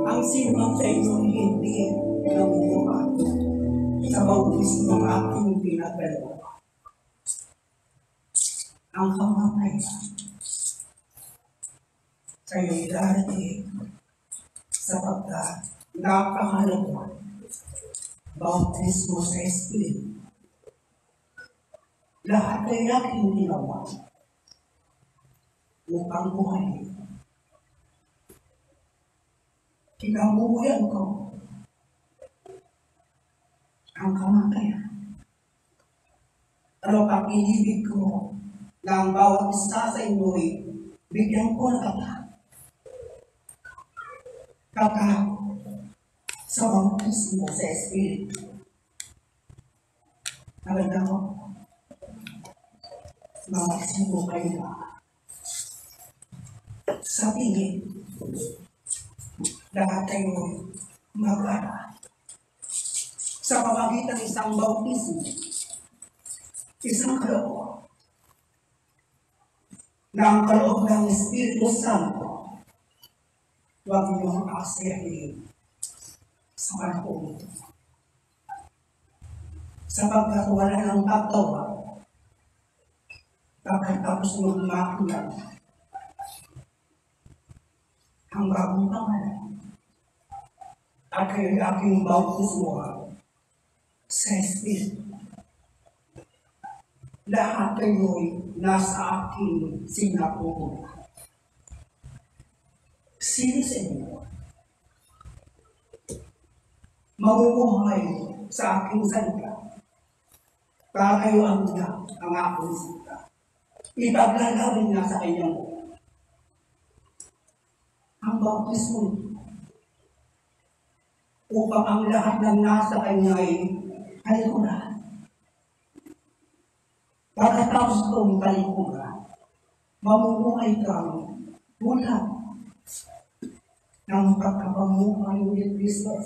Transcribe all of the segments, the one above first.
Ang sinumang sa inyong hindi nabubuhat sa bautismo ng aking pinagdalawa. Ang kamatayan sa iyo'y darating sapagkat napakahalaga bautismo sa Espiritu. Lahat ay aking ginawa upang buhayin. Kinabuhuyan ko ang kamatayan. Pero pag-ibig ko na ang bawat isa sa inyo'y bigyan ko ng kata sa bautismo sa Espiritu. Naganda ko, magsimo kayo na sa tingin. Lahat kayo mag-ara sa pamagitan ng isang bautismo, isang kaloob na ang kaloob ng Espiritu Santo huwag niyong aksyahin sa panahon ito. Sapagkat wala ng pagtawa pagkatapos ng makilang ang bagong pangalan. At kayo'y aking bautismo sa Espiritu. Lahat kayo'y nasa aking sinapupunan. Sino sa inyo mabubuhay sa aking salita para kayo ang aking salita? Ipaglalawin na sa kanyang ang bautismo upang ang lahat ng nasa kanya ay kalikuran. Pagkatapos itong kalikuran, mamumuhay kang bulan ng pagkapamuhay ni Kristo.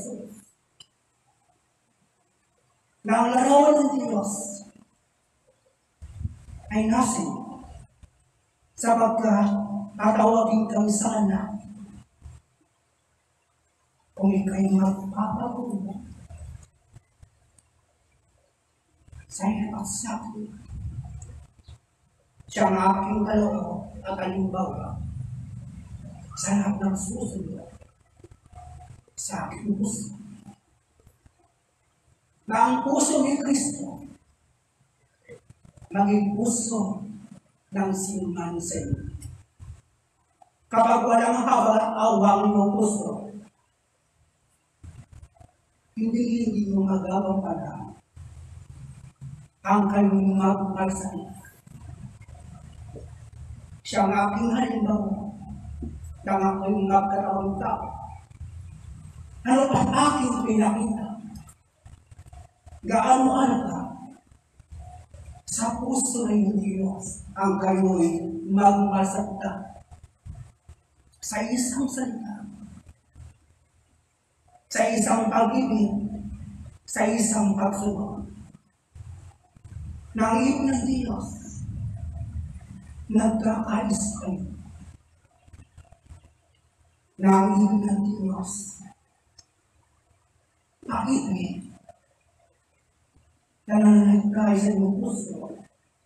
Na ang larawan ng Diyos ay nasin sapagkat tatawagin kang sana kung ika'y magpapagulo sa hirap sa akin. Siyang aking kaloob at halimbawa sa lahat ng susunod sa aking puso. Na ang puso ni Kristo maging puso ng sinuman sa inyo. Kapag walang awang ng puso, hindi mo magagawa para ang kanyang magpagsalita. Siya ang aking halimbawa ng aking magkatawang tao. Ano pa aking pinakita? Gaano ka sa puso ng Diyos ang kayo'y magmasakta sa isang salita, sa isang pag-ibig, sa isang pagsunod. Nang iyon ng Diyos, nagkakais kayo. Nang iyon ng Diyos, pag-ibig, na nangyayari sa inyong puso,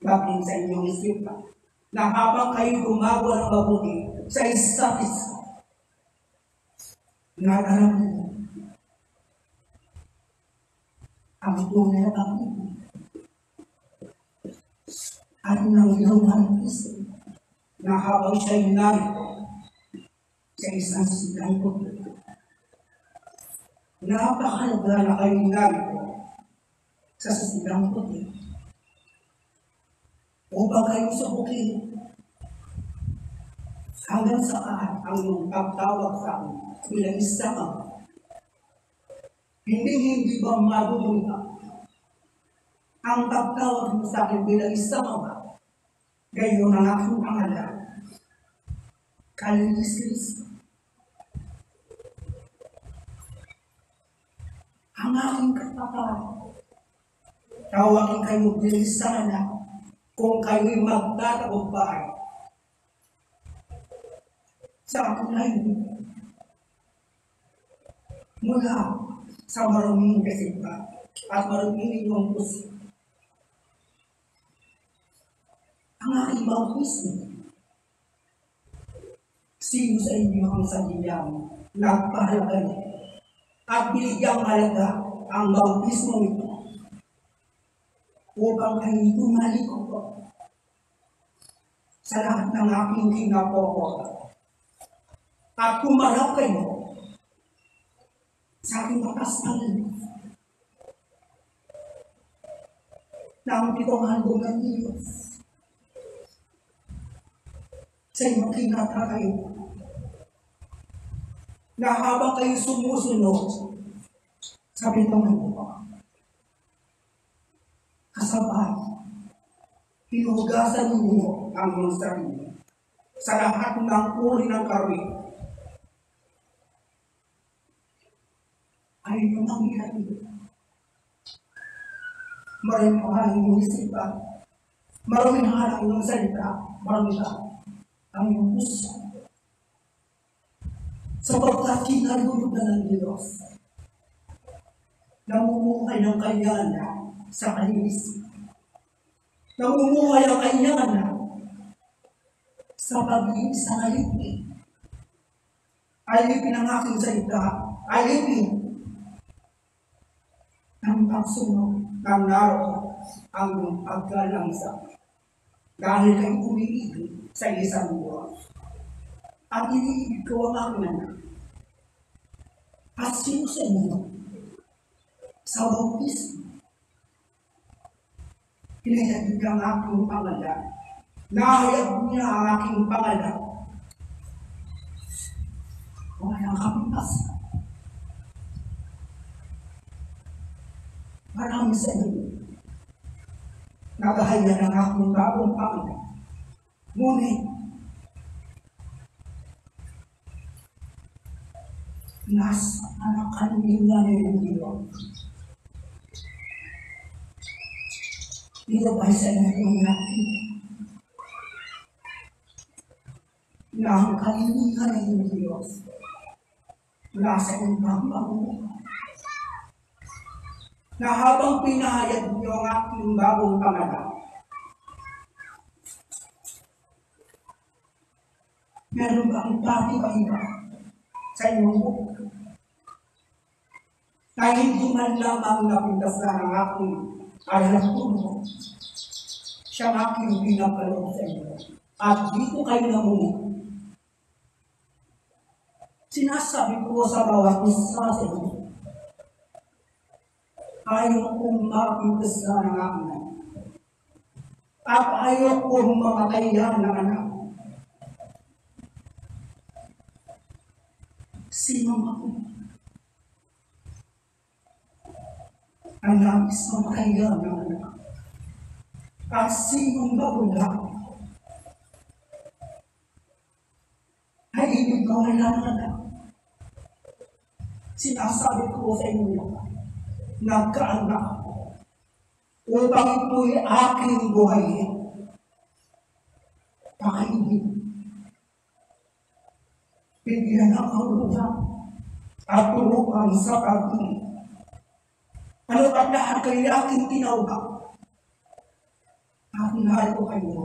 bakit sa inyong isipan, na habang kayo gumagawa ng mabuti sa isa't isa, nagaramdaman mo ang tunay na pag-ibig at nang iyong puso na habang siya'y narito sa isang silang puti. Napakahalaga na kayo narito sa silang puti upang kayo subukin hanggang saan ang iyong pagtawag sa akin bilang isang hindi ba madudulta ang pagtawag mo sa akin bilang isang gayon ang aking pangalan, Kalilis. Ang aking kapatid, tawagin kayo bilang isang anak kung kayo'y magtatagumpay sa aking layo mula sa maruming kasimba at maruming inyong puso. Ang aking bautismo, sino sa inyo ang sadyang nagpahalaga niya at binigyang halaga ang bautismo ito upang kayo tumalikod sa lahat ng aking kinapokot at kumarap kayo sa aking batas ng ang pitong handog ng Diyos sa inyong kinatakayo na habang kayo sumusunod sa pitong handog kasabay hinugasan ninyo ang iyong sarili sa lahat ng uri ng karwi ay inyong mangyari. Maraming halang iyong isipan, maraming halang iyong salita, maraming ang iyong puso. Sapagkat kinalulog na ng Diyos, namumuhay ng kanyana sa kalinis. Namumuhay ang kanyana sa pag-iisang alipin. Alipin ang aking salita, alipin ng pagsunod ng naroon ang iyong pagkalamsa dahil kayo umiibig sa isang Diyos. At iniibig ko ang aking anak. At sino sa inyo sa bautismo pinahayag ang aking pangalan, nahayag niya ang aking pangalan, walang kapintasan. Marami sa inyo nagahayag ng aking bagong pangalan. Ngunit nasa anakalingan ng Diyos. Dito ba sa inyo natin na ang kalingan ng Diyos nasa inyong bagong na habang pinahayag niyo ang aking bagong pangalan, meron ba ang pati-iba sa inyong buhay na hindi man lamang napintasan ang aking alam mo siyang aking pinapaloob sa inyo at dito kayo namunod. Sinasabi ko sa bawat isa sa inyo, ayaw kong mapintasan ang aking anak at ayaw kong mamatayan ng anak. Sino ako? Ang nais mamatayan ng anak. At sinong magulang ay ibig mawalan ng anak. Sinasabi ko sa inyo, nagkaanak ako upang ito'y aking buhayin. Pakainin. Bigyan ang kaulutan at turuan sa pag-ibig. Ano at lahat kayo aking tinawag? Aking halo kayo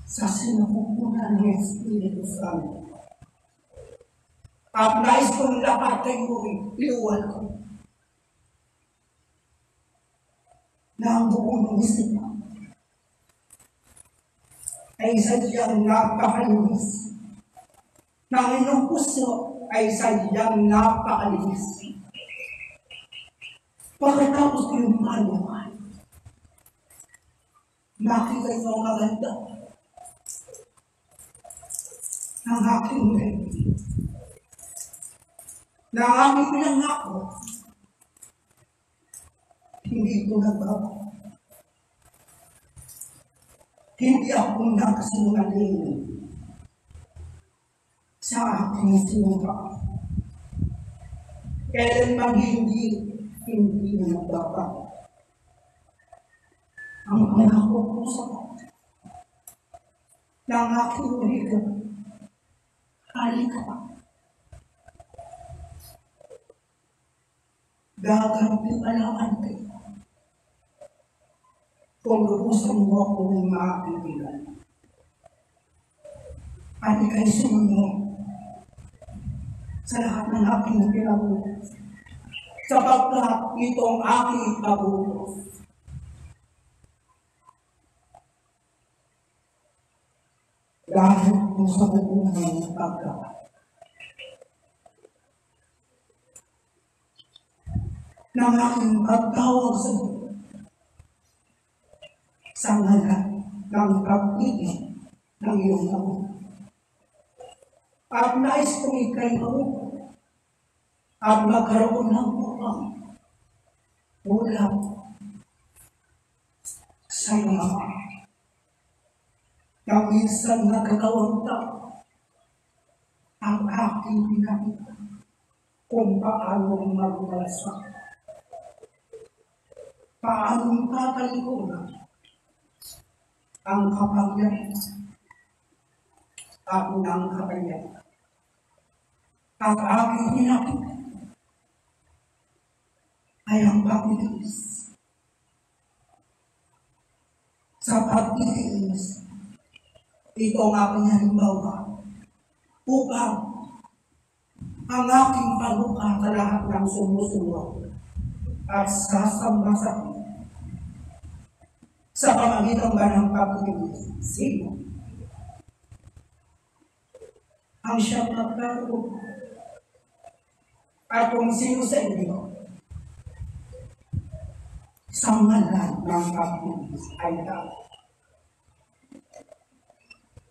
sa sinapupunan ng Espiritu Santo. At nais kong lahat kayo iuwan ko na ang buong isipan ay sadyang napakalunis ng inyong puso ay sadyang napakalinis. Pagkatapos yung maluhan, nakita niyo ang maganda ng aking baby, na ang aming pinangako, hindi ko nagbabago. Hindi ako nagsinungaling sa aking sumpa. Kailanman hindi nagbabago. Ang pangako ko sa ng aking ulitin, halika pa. Gaganti-alaman kayo kung lubusan mo ako ng mga kaibigan. At ikay sumunod sa lahat ng aking pinabuhay, sapagkat itong aking pabuhay. Dahil kung sa buong ng pagkakas, ng aking pagtawag sa iyo, sa ngalan ng pag-ibig ng iyong amor. At nais kong ikay mo at magkaroon ng upang mula sa iyong ama. Na minsan nagkakawang tao ang aking pinakita kung paano magbalasak, paano tatalikuran ang kapangyarihan at ng kapangyarihan. Ang aking pinakita ay ang pagtitiis. Sa pagtitiis, ito ang aking halimbawa upang ang aking panuka sa lahat ng sumusunod at sasamba sa akin sa pamagitan ba ng pagtitiis. Sino ang siyang magkaroon? At kung sino sa inyo sa ngalan ng pagtitiis ay tao,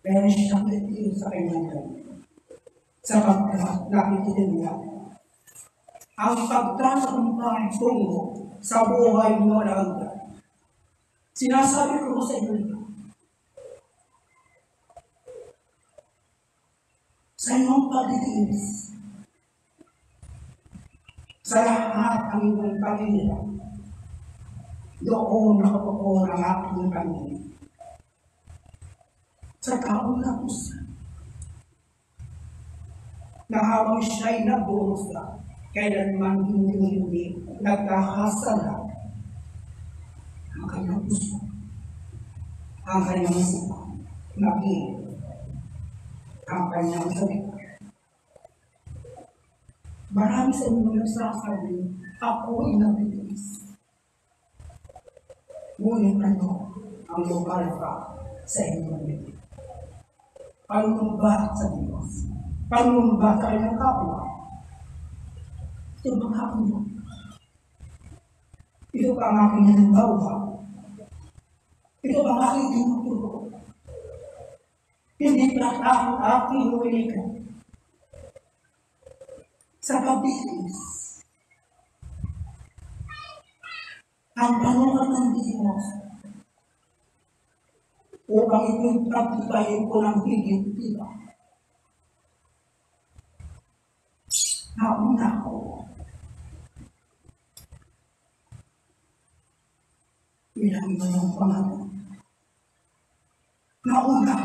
pero siyang nagtiis sa kanyang gawin, sapagkat nakikita niya ang pagtatagumpay tungo sa buhay mo na hanggan. Sinasabi ko sa inyo, sa inyong pagtitiis, sa lahat ang inyong pamilya, doon nakatukoy ang aking pamilya. Sa kauna-usan, na habang siya'y nagburusa, kailanman hindi nagkakasala ang kanyang puso, ang kanyang isipan, maging ang kanyang salita. Marami sa inyo nagsasabi, ako'y nabitiis. Ngunit ano ang lugar pa sa inyong bibig? Panumba sa Diyos, panumba sa kanyang kapwa. Ito bang aking mo? Ito ba ang aking halimbawa? Ito ba ang aking tinuturo? Hindi ba ang aking wilikan sa pagtitiis? Ang panungan ng Diyos upang itong pagtibayin ko ng higit-tiba. Nauna ko bilang iyong pangalan. Nauna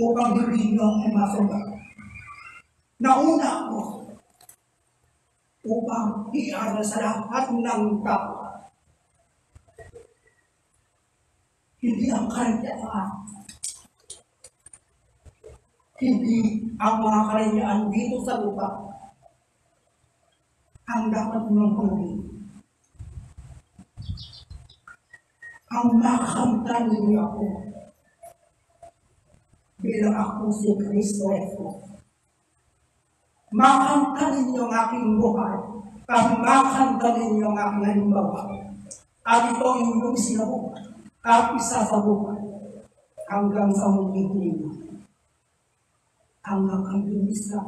upang hindi nyo umasamba. Nauna ko upang i-aral sa lahat ng tao. Hindi ang karyaan. Hindi ang mga karyaan dito sa lupa ang dapat mong huli. Ang makakamtan ninyo ako bilang ako si Kristo Eko. Makanta ninyo ang aking buhay, at makanta ninyo ang aking halimbawa. At ito ang inyong sinabuhay, at isasabuhay hanggang sa muling ninyo. Hanggang kami isa.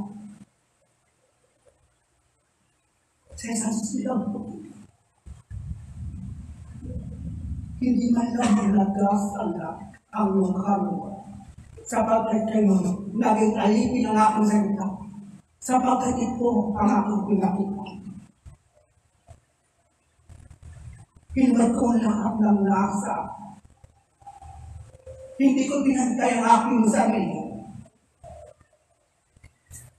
Sa isang silang po, hindi man lang nagkasala ang iyong kaluluwa. Sapagkat kayo naging alipin ang aking salita. Sapagkat ito ang aking pinakita. Hinwag ko lahat ng nasa. Hindi ko pinagtay ang aking sarili.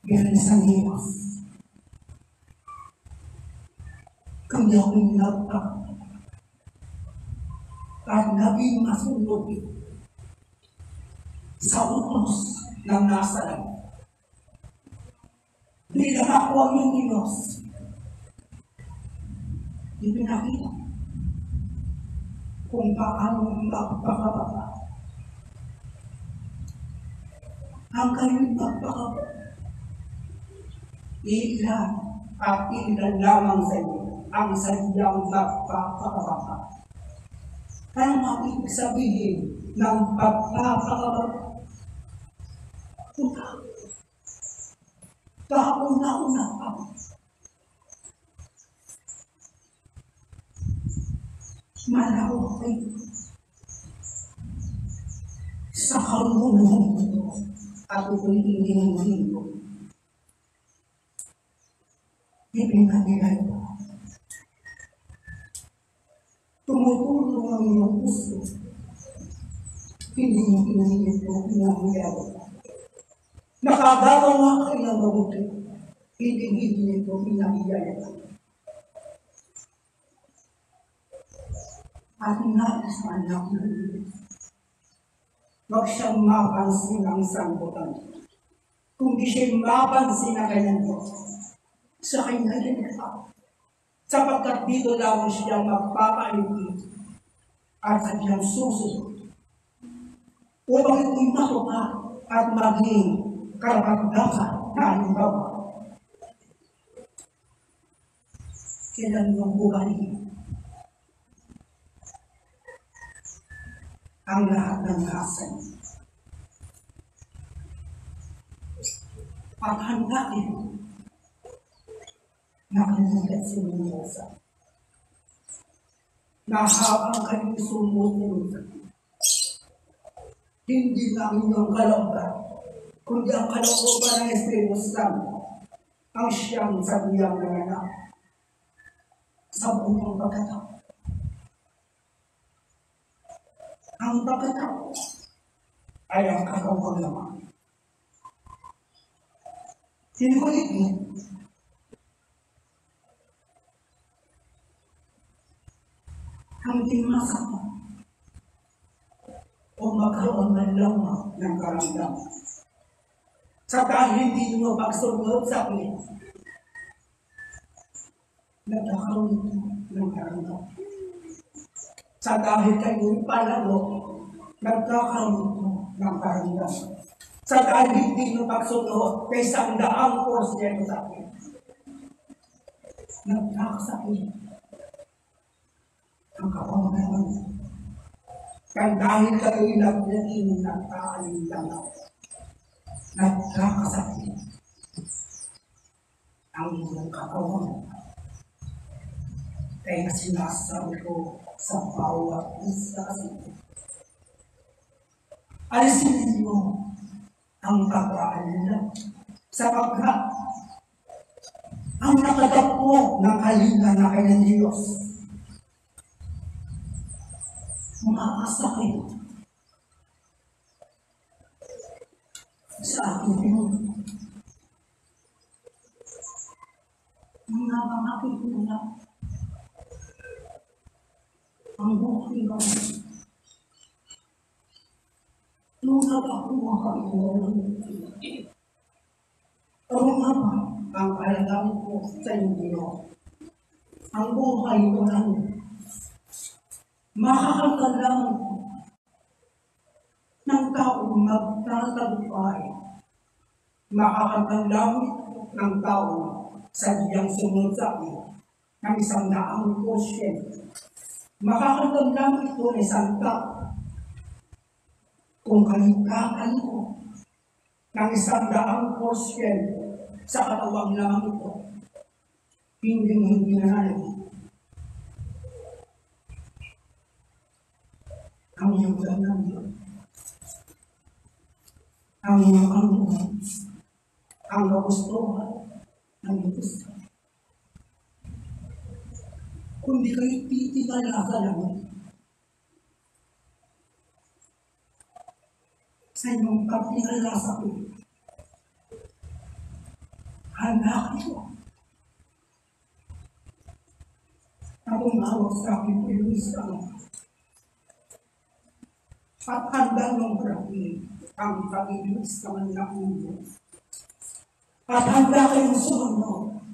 Bilang isang Diyos. Kung ako'y nagtak at naging masunod sa utos ng nasalan. Bilang ako ang iyong Diyos, ipinakita kung paano magpakababa. Ang kayo'y magpakababa. Ilan at ilan lamang sa inyo ang sadyang magpapakababa. Ano ang ibig sabihin ng pagpapakababa? Kauna-una pa. Malawak kayo sa karunungan ito at ito'y hindi ko. Ipinagilay ko. Tumutulong ang iyong puso. Hindi niyo pinahigit mo pinahigit. Nakagagawa kayo ng mabuti. Hindi niyo pinahigit. At nais man lang ng Diyos. Huwag siyang mapansin ang sangkutan. Kung di siya'y mapansin na kanyang Diyos, sa kanya rin ito. Sapagkat dito lang siya magpapalipid at kanyang susunod. Upang ito'y matuka at maging karapagdakan na halimbawa. Kailan yung buhay ang lahat ng hasan. At handain na kanilang sinunosa. Na habang kanyang sumunod, hindi lang inyong kalooban, kundi ang kalooban ng Espiritu Santo ang siyang sabiyang nanganak sa buong pagkatao. Ang pagkatao ay ang kagawang naman. Sinulit mo, hindi masama o magkaroon ng lamang ng karamdaman. Sa dahil hindi mo pagsunod sa akin, nagkakaroon ito ng karamdaman. Sa dahil kayo'y palalo, nagkakaroon ito ng karamdaman. Sa dahil hindi mo pagsunod kay 100% sa akin, nagkakasakit ang kapamamayan. Kaya dahil kayo'y naglaing ng kaalinlangaw, nagkakasakit ang inyong katawan. Kaya sinasabi ko sa bawat isa sa inyo, alisin ninyo ang pag-aalala sapagkat ang nakadakpo ng kalinga na kanyang Diyos. Umaasa kayo sa aking Pinoy. Mga pangakit ko na ang buhay ko. Nung nakakuha kayo, ano nga ba ang alagaan ko sa inyo? Ang buhay ko lang. Makakagalaman ko ng taong magtatagumpay. Makakatandang ng taong sadyang sumunod sa iyo ng 100%. Makakatandang ito ng isang tao kung kaligtaan ko ng 100% sa katawang lamang ito, hindi na ang iyong ng Diyos, ang iyong kamuhan, ang kagustuhan ng Diyos. Kundi kayo titigala sa langit sa inyong pagtigala sa akin. Handa kayo. Akong hawak sa akin po yung isang at handa ng marami ang pag-ibig sa manila ng Diyos. At handa kayong sumunod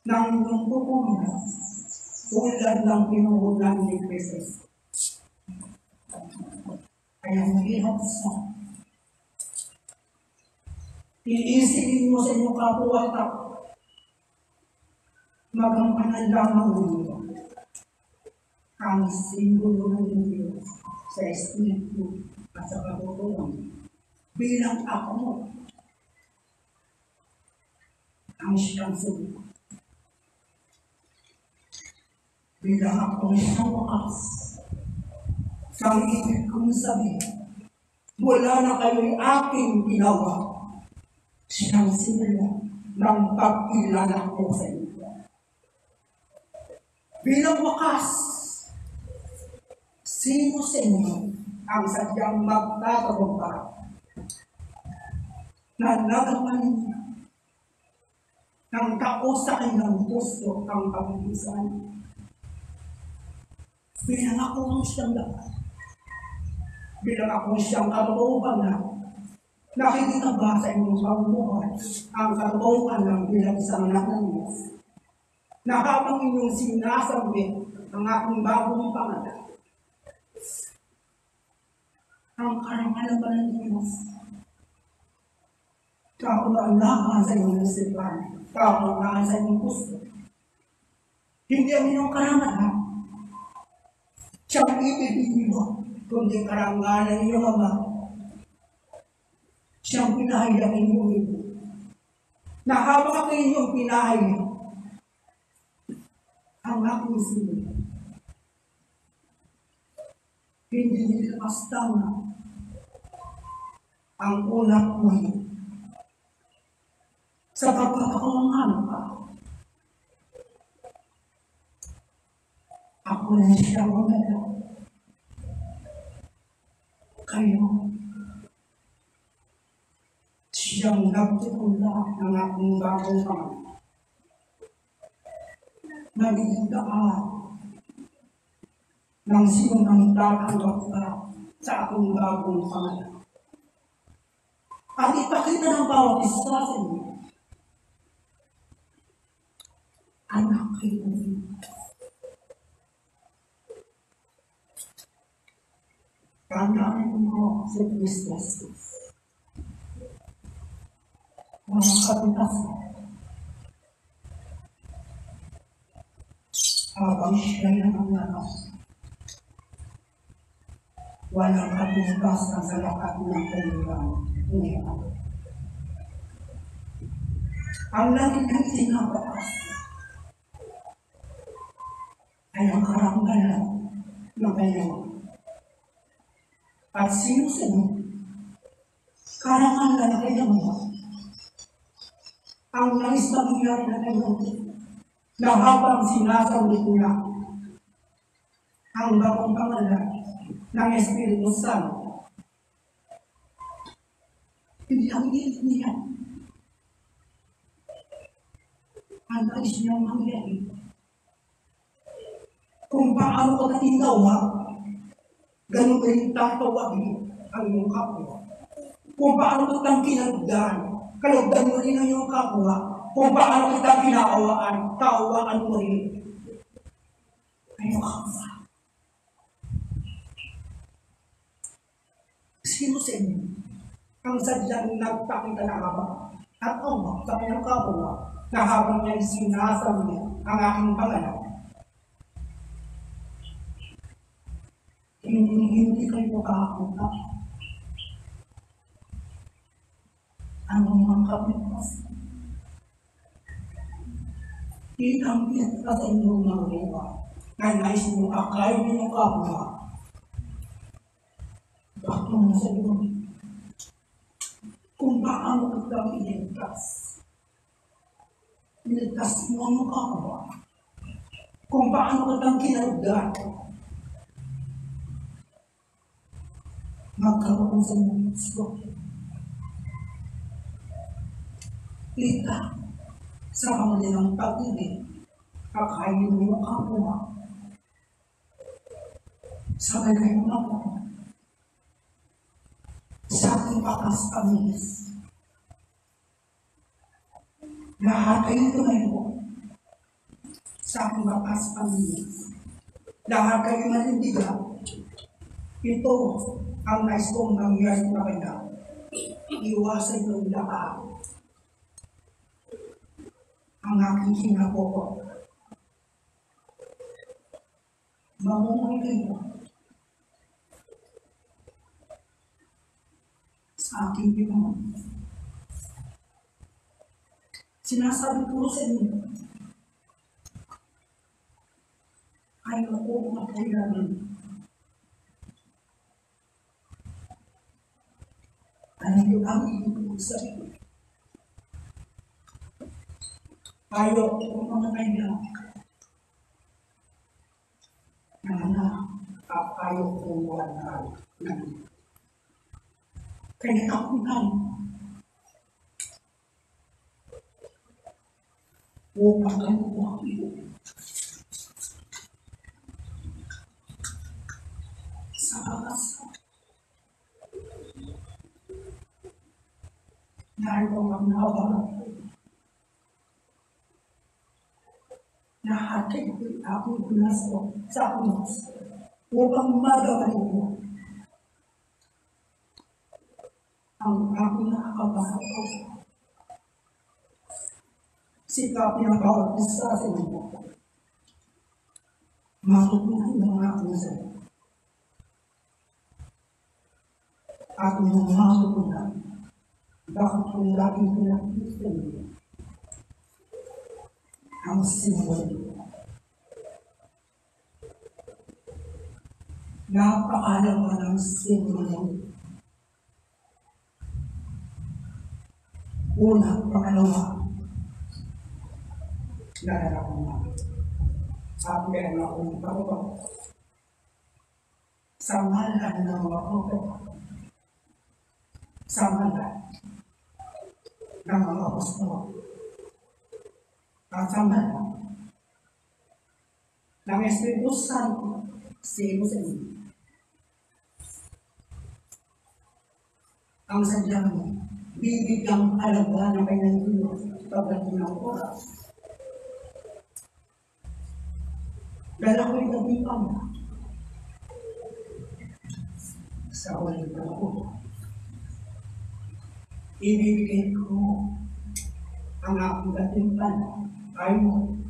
ng inyong pupunan tulad ng pinuhunan ni Christ. Kaya mahirap sa iisipin mo sa inyong kapwa-tao, magampanan lamang ninyo ang simbolo ng Diyos sa Espiritu at sa katotohanan bilang ako ang siyang sumunod. Bilang ako sa wakas, sa ibig kong sabihin, wala na kayo'y aking ginawa. Siyang simula ng pagkilala ko sa inyo. Bilang wakas, sino sa inyo ang sadyang magtatagumpay na nagawa ninyo ng kausakin ng gusto ang pag-ibisan? Bilang ako ang siyang lahat. Bilang ako siyang kalooban na nakikita ba sa inyong pamumuhay ang kalooban ng bilang isang anak ng Diyos? Na habang inyong sinasabi ang aking bagong pangalan, ang karangalan ba ng Diyos? Kaulaan sa inyong isipan, kaulaan sa inyong gusto. Hindi ang inyong karangalan. Siyang ibibigin mo, kundi karangalan niyo Ama. Siyang pinahay ang inyong ibo. Na habang ako inyong pinahay, ang aking sila. Hindi nilipas tama ang unak mo sa pagkakaungan ka. Ako na siyang maganda. Kayo, siyang nagtutula ng aking bagong pangalan. Nagiging daan ng sinong tatanggap ka sa aking bagong pangalan. At ipakita ng bawat isa sa inyo, anak kayo din. Tandaan mo si Kristo. Walang kapitasan. Habang siya ng anak, walang kapitasan sa lahat ng kailangan niya. Ang lagi ng sinabaas ay ang karangalan ng kailangan. At sinusunod, karangalan ng kailangan. Ang nais na nangyari na kailangan na habang sinasabi niya ang bagong pangalan ng Espiritu Santo. Hindi ang ilit niya. Ang nais niyang mangyari. Kung paano ka natindawa, ganun kayo tatawagin ang iyong kapwa. Kung paano kitang kinagdan, kalagdan mo rin ang iyong kapwa. Kung paano kita pinaawaan, kaawaan mo rin. Kayo kapwa. Sino sa inyo ang sadyang nagpakita na habang at ang sa kanyang kapwa na habang niya'y sinasabi ang aking pangalan, hindi kayo makakunta. Anong mga kapitas? Ikampiat ka sa inyong mga lupa na nais mo akay niyo kapwa. Bakit mo sa iyo? Kung paano kitang iligtas. Iligtas mo ang kapwa. Kung paano kitang kinagdan. Magkaroon sa mga gusto. Lita, sa kanilang pag-ibig, kakainin mo ang kapwa. Sabay kayo ako. Sa aking bakas pamilis. Lahat kayo tumayo. Sa aking bakas pamilis. Lahat kayo manindigan. Ito ang nais kong nangyari na kanya. Iwasan yung lahat. Ang aking kinakoko. Mamumuhay kayo sa aking pinamon. Sinasabi ko sa inyo, ayaw ko magkailangan. Ano ang ibig sabihin? Ayaw ko magkailangan. Ayaw ko magkailangan. Kaya ako lang. Upang kayo ko ako. Sa bakas. Narong ang nawalan. Lahat kayo ako pinaso sa unos. Upang madawin ko. Ang aking nakakabahan ko. Sikapin ang bawat isa sa inyo. Matutunan ng mga puso. At yung matutunan, bakit kung laging pinakita niyo ang simbolo. Napakaalam mo ng simbolo. Una, pangalawa, nalalaman na. At meron akong pagkakas. Sa ngalan ng mga propeta. Sa ngalan ng mga apostol. At sa ngalan ng Espiritu Santo, sino sa inyo. Ang sadyang bibigyang alaga ng kanyang Diyos pagdating ng oras. Dahil ako'y nabipang sa walang panahon. Ibibigay ko ang aking gatimpan ayon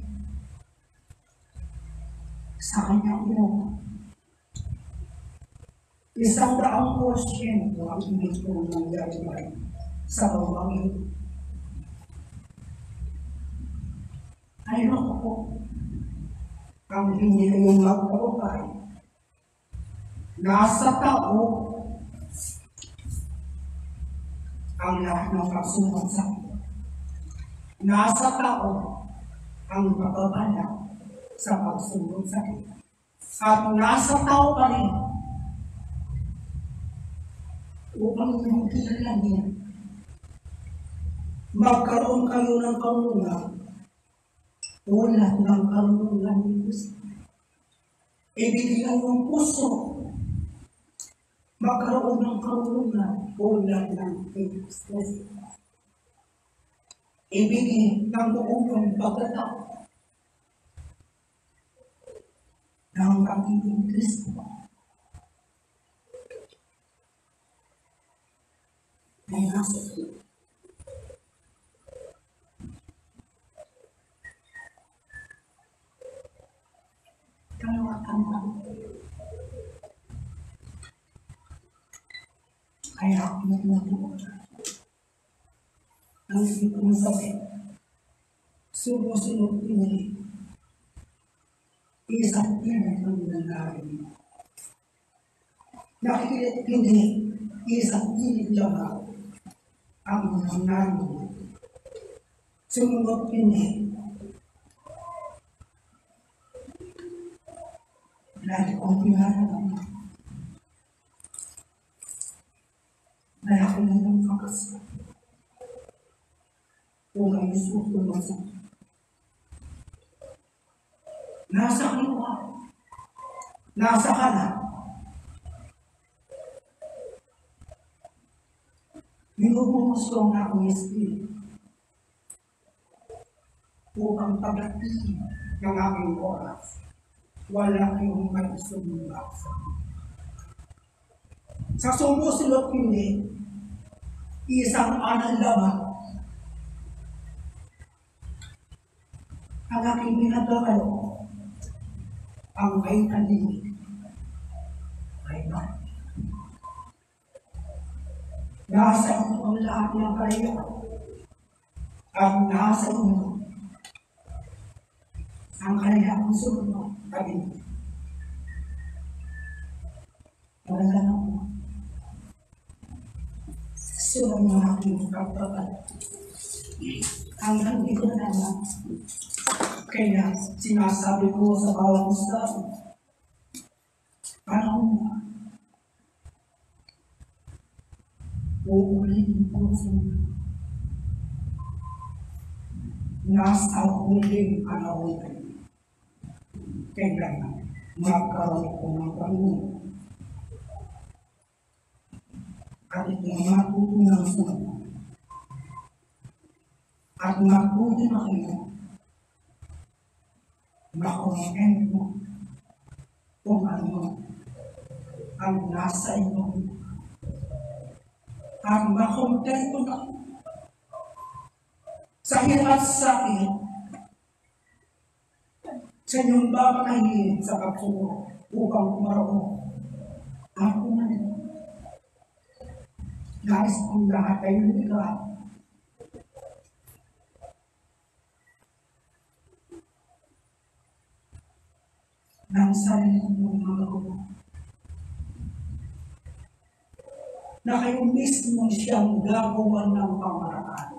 sa kanyang ino. 100% ang ibig ko nangyari sa bawang ito. Ayun ako ang hindi kayong magpapapay. Nasa tao ang lahat ng pagsunod sa akin. Nasa tao ang pagpapala sa pagsunod sa akin. At nasa tao pa rin upang hintilan niya. Magkaroon kayo ng karunungan tulad ng karunungan ni Kristo. Ibigyan ng puso. Magkaroon ng karunungan tulad ng Kristo. Ibigyan ng buong pagkatao ng pagiging Kristo. ay nasa iyo. Kalawatan ka. Kaya ako nagmatuwa. Ang hindi kong sabi, sumusunod ini, isang pilit ang nangyari. Nakikilit hindi, isang pilit lang ang nangyari. Sumunod hindi, lagi kong pinarang. Dahil ako na ng kakas. Kung ay susunod. Nasa ka. Nasa ka na. Binubuhos ko ang aking espiritu upang pagdating ng aking oras, wala kayong may sumumbak sa sumusunod hindi, isang anang laban ang aking pinagkakalo ang may kandinig ay ba? Nasa ito ang lahat ng kayo ang nasa inyo ang kanyang sumunod kami. Wala na po. Sumunod ng aking pagpapat. Hanggang di ko na naman. Kaya sinasabi ko sa bawat estado, panahon na. Uulitin ko sa inyo. Nasa huling panahon kayo. Kaya magkaroon ko ng Panginoon. At ito'y matutunan sa inyo. At mabuti na kayo. Makunin mo kung ano ang nasa inyo. At makontento na sa hirap sa iyo. Sa inyong babanahin sa pagsunod upang kumaroon. Ako na rin. Nais kong lahat ay lumikha. Nang sarili mong mga gawa. Na kayo mismo siyang gagawa ng pamaraan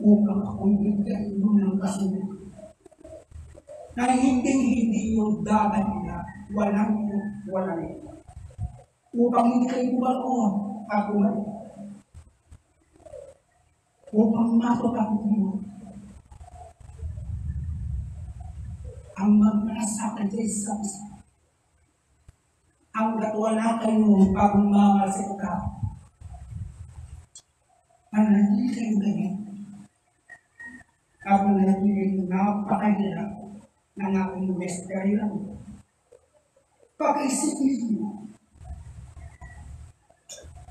upang akong bigyan mo ng kasunod. Na hindi yung dagat nila, walang ito. Upang hindi kayo bumalon at bumalik. Upang matutapos mo ang magmalasakit sa isa-isa. Hanggat wala kayong pagmamalasik ka, manahili kayo ganyan. Ako nanahili napakahirap ng aking misteryo. Pag-isipin mo,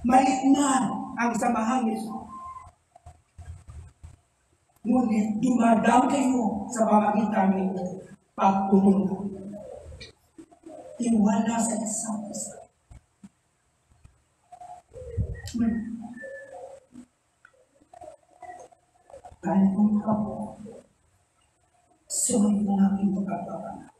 maliit na ang samahan nito. Ngunit dumadang kayo sa pamagitan nito pagtulungan. Iwala sa isang isa. Kaya kung ako, sumayin ang aking pagkakabana.